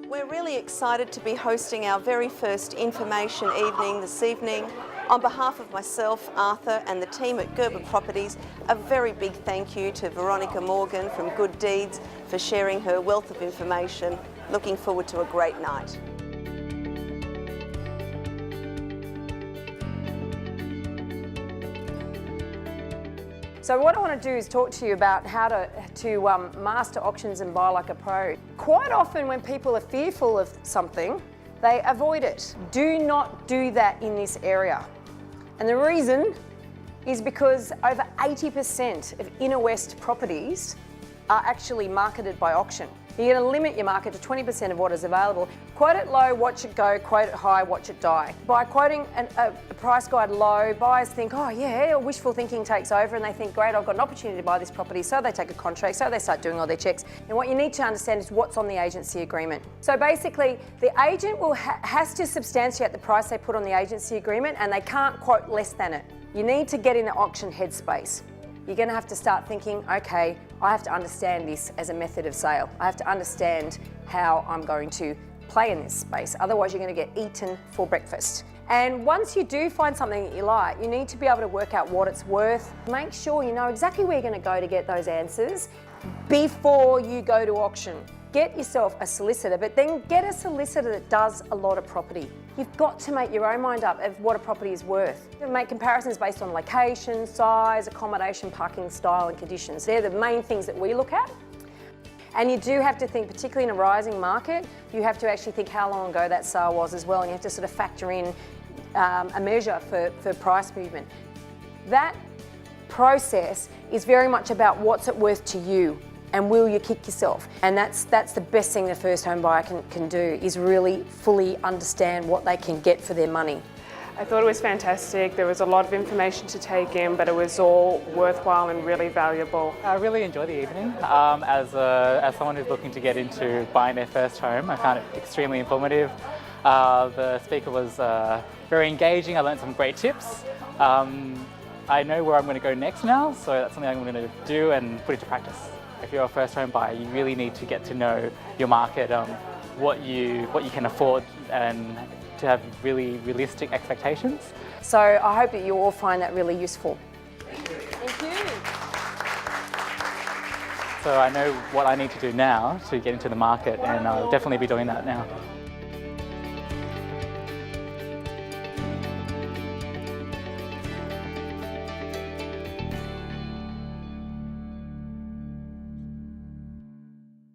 We're really excited to be hosting our very first information evening this evening. On behalf of myself, Arthur and the team at Gerber Properties, a very big thank you to Veronica Morgan from Good Deeds for sharing her wealth of information. Looking forward to a great night. So what I want to do is talk to you about how to master auctions and buy like a pro. Quite often when people are fearful of something, they avoid it. Do not do that in this area. And the reason is because over 80% of inner west properties are actually marketed by auction. You're going to limit your market to 20% of what is available. Quote it low, watch it go, quote it high, watch it die. By quoting a price guide low, buyers think, oh yeah, wishful thinking takes over and they think, great, I've got an opportunity to buy this property, so they take a contract, so they start doing all their checks. And what you need to understand is what's on the agency agreement. So basically, the agent has to substantiate the price they put on the agency agreement and they can't quote less than it. You need to get in the auction headspace. You're going to have to start thinking, okay, I have to understand this as a method of sale. I have to understand how I'm going to play in this space. Otherwise, you're going to get eaten for breakfast. And once you do find something that you like, you need to be able to work out what it's worth. Make sure you know exactly where you're going to go to get those answers before you go to auction. Get yourself a solicitor, but then get a solicitor that does a lot of property. You've got to make your own mind up of what a property is worth. Make comparisons based on location, size, accommodation, parking style and conditions. They're the main things that we look at. And you do have to think, particularly in a rising market, you have to actually think how long ago that sale was as well, and you have to sort of factor in a measure for price movement. That process is very much about what's it worth to you. And will you kick yourself? And that's the best thing the first home buyer can do, is really fully understand what they can get for their money. I thought it was fantastic. There was a lot of information to take in, but it was all worthwhile and really valuable. I really enjoyed the evening. As someone who's looking to get into buying their first home, I found it extremely informative. The speaker was very engaging. I learned some great tips. I know where I'm going to go next now, so that's something I'm going to do and put into practice. If you're a first home buyer, you really need to get to know your market, what you can afford, and to have really realistic expectations. So I hope that you all find that really useful. Thank you. So I know what I need to do now to get into the market, and I'll definitely be doing that now.